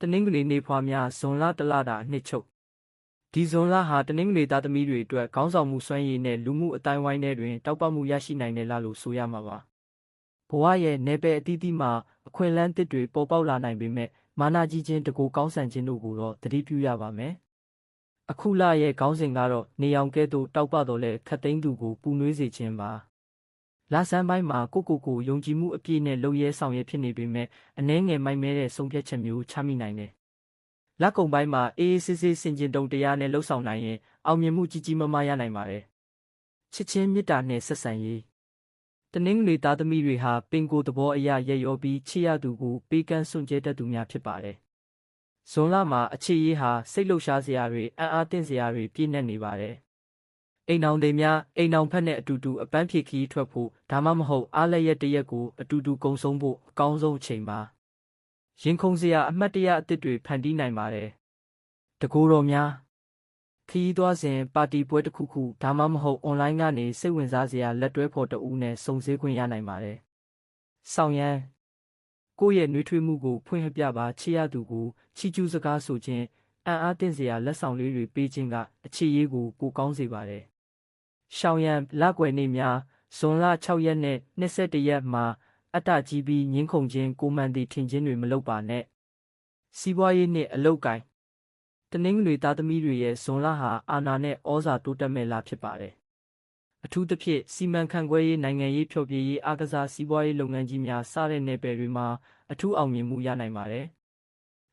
တနင်္ဂနွေနေ့ဖွားများဇွန်လတလတာနှစ်ချုပ်ဒီဇွန်လဟာတနင်္ဂနွေသားသမီးတွေအတွက်ခေါင်းဆောင်မှုစွမ်းရည်နဲ့လူမှုအတိုင်းဝိုင်းထဲတွင်တောက်ပမှုရရှိနိုင်တယ်လို့ဆိုရမှာပါဘဝရဲ့နယ်ပယ်အသီးသီးမှာအခွင့်အလမ်းသစ်တွေပေါ်ပေါက်လာနိုင်ပေမဲ့မာနကြီးခြင်းတကူကောင်းဆန်ခြင်းတို့ကိုတော့သတိပြုရပါမယ်အခုလရဲ့ခေါင်းစဉ်ကတော့နေအောင်ကဲ့သို့တောက်ပတော်လဲခတ်သိမ်းသူကိုပူနွေးစေခြင်းပါလာဆန်းပိုင်းမှာကိုယုံကြည်မှုအပြည့်နဲ့လုံရဲဆောင်ရဲဖြစ်နေပေမဲ့အနှဲငယ်မိုက်မဲတဲ့ဆုံးဖြတ်ချက်မျိုးချမိနိုင်တယ်။လက်ကုံပိုင်းမှာအေးအေးဆေးဆေးစင်ကျင်တုံတရားနဲ့လှုပ်ဆောင်နိုင်ရင်အောင်မြင်မှုကြီးကြီးမားမားရနိုင်ပါတယ်။ချစ်ချင်းမေတ္တာနဲ့ဆက်ဆံရေးတနင်္ဂနွေသားသမီးတွေဟာပင်ကိုယ်သဘောအရရက်ရောပြီးချစ်ရသူကိုပေးကမ်းစွန့်ကြဲတတ်သူများဖြစ်ပါတယ်။ဇွန်လမှာအခြေရေးဟာစိတ်လှုပ်ရှားစရာတွေအံ့အားသင့်စရာတွေပြည့်နှက်နေပါတယ်။အိမ်အောင်တွေများအိမ်အောင်ဖက်နဲ့အတူတူအပန်းဖြေခီးထွက်ဖို့ဒါမှမဟုတ်အားလက်ရက်တရက်ကိုအတူတူကုံဆုံးဖို့အကောင်းဆုံးအချိန်ပါရင်ခုန်စရာအမှတ်တရအသစ်တွေဖန်တီးနိုင်ပါတယ်တကူတော်များခီးသွားစဉ်ပါတီပွဲတစ်ခုဒါမှမဟုတ်အွန်လိုင်းကနေစိတ်ဝင်စားစရာလက်တွဲဖော်တဦးနဲ့စုံစည်းခွင့်ရနိုင်ပါတယ်ဆောင်ရန်ကိုယ့်ရဲ့နှွေးထွေးမှုကိုဖွင့်ပြပါချစ်ရသူကိုချီးကျူးစကားဆိုခြင်းအံ့အားသင့်စရာလက်ဆောင်လေးတွေပေးခြင်းကအခြေရေးကိုပိုကောင်းစေပါတယ်ရှောင်းရန်လက်ွယ်နေများဇွန်လ6ရက်နဲ့21ရက်မှာအတ္တကြီးပြီးငင်းခုန်ခြင်းကိုမှန်သည့်ထင်ခြင်းတွေမလုပ်ပါနဲ့စီးပွားရေးနှင့်အလုပ်ကိုင်တနင်္ဂနွေသားသမီးတွေရဲ့ဇွန်လဟာအာဏာနဲ့ဩဇာတိုးတက်မဲ့လဖြစ်ပါတယ်အထူးသဖြင့်စီမံခန့်ခွဲရေးနိုင်ငံရေးဖျော်ဖြေရေးအားကစားစီးပွားရေးလုပ်ငန်းကြီးများစတဲ့နယ်ပယ်တွေမှာအထူးအောင်မြင်မှုရနိုင်ပါတယ်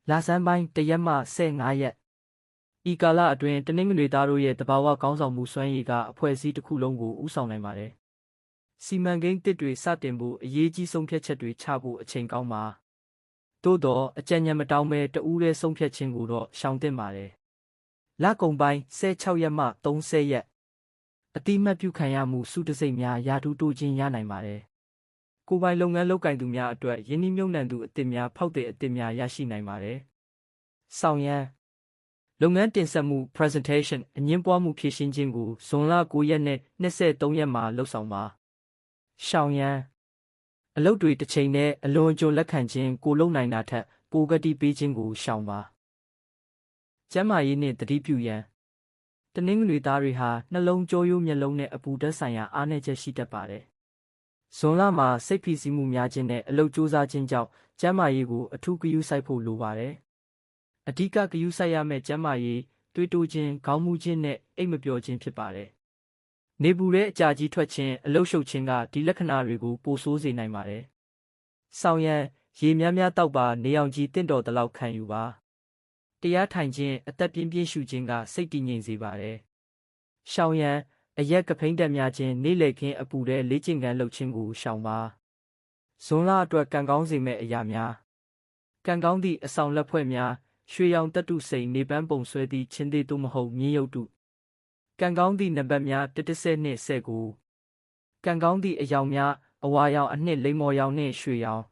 လဆန်းပိုင်း1ရက်မှ15ရက်ဤကာလအတွင်းတနင်္ဂနွေသားတို့ရဲ့တဘာဝကောင်းဆောင်မှုစွမ်းရည်ကအဖွဲ့အစည်းတစ်ခုလုံးကိုဦးဆောင်နိုင်ပါတယ်။စီမံကိန်းတစ်တွေစတင်ဖို့အရေးကြီးဆုံးဖြတ်ချက်တွေချဖို့အချိန်ကောင်းပါ။သို့တော့အကြံဉာဏ်မတောင်းပဲတဦးတည်းဆုံးဖြတ်ခြင်းကိုတော့ရှောင်သင့်ပါတယ်။လကုံပိုင်း16ရက်မှ30ရက်အတိမတ်ပြုခံရမှုစုတစိတ်များရာထူးတိုးခြင်းရနိုင်ပါတယ်။ကိုယ်ပိုင်လုပ်ငန်းလုပ်ကိုင်သူများအတွက်ယင်းနှိမ့်မြုပ်နှံသူအသစ်များဖောက်တဲ့အသစ်များရရှိနိုင်ပါတယ်။ဆောင်ရန်လုပ်ငန်းတင်ဆက်မှု presentation အငင်းပွားမှုဖြည့်ရှင်းခြင်းကိုဇွန်လ9ရက်နဲ့23ရက်မှာလုပ်ဆောင်ပါရှောင်းရန်အလုပ်တွေတစ်ချိန်နဲ့အလွန်အကျွံလက်ခံခြင်းကိုလုံနိုင်တာထက်ပိုကတိပေးခြင်းကိုရှောင်ပါကျန်းမာရေးနှင့်သတိပြုရန်တနင်္ဂနွေသားတွေဟာနှလုံးကြောရိုးမျက်လုံးနဲ့အပူဓာတ်ဆိုင်ရာအားနည်းချက်ရှိတတ်ပါတယ်ဇွန်လမှာစိတ်ဖိစီးမှုများခြင်းနဲ့အလုပ်ကြိုးစားခြင်းကြောင့်ကျန်းမာရေးကိုအထူးဂရုစိုက်ဖို့လိုပါတယ်အဓိကဂရုစိုက်ရမယ့်ကျန်းမာရေးတွေးတိုးခြင်းခေါင်းမူခြင်းနဲ့အိပ်မပျော်ခြင်းဖြစ်ပါတယ်။နေပူတဲ့အကြာကြီးထွက်ခြင်းအလုရှုပ်ခြင်းကဒီလက္ခဏာတွေကိုပိုဆိုးစေနိုင်ပါတယ်။ဆောင်ရန်ရေများများတောက်ပါနေအောင်ကြီးတင့်တော်သလောက်ခံယူပါ။တရားထိုင်ခြင်းအသက်ပြင်းပြင်းရှူခြင်းကစိတ်တည်ငြိမ်စေပါတယ်။ရှောင်ရန်အရက်ကဖိန်းတက်များခြင်းနေလေခင်းအပူတဲ့လေ့ကျင့်ခန်းလုပ်ခြင်းကိုရှောင်ပါ။ဇွန်လအတွက်ကံကောင်းစေမယ့်အရာများကံကောင်းသည့်အဆောင်လက်ဖွဲ့များရွှေရောင်တတုစိန်နေပန်းပုံဆွဲသည့်ချင်းသေးသို့မဟုတ်မြင်းရုပ်တုကံကောင်းသည့်နံပါတ်များ110နှင့်19ကံကောင်းသည့်အယောင်များအဝါရောင်အနှစ်လိမ္မော်ရောင်နှင့်ရွှေရောင်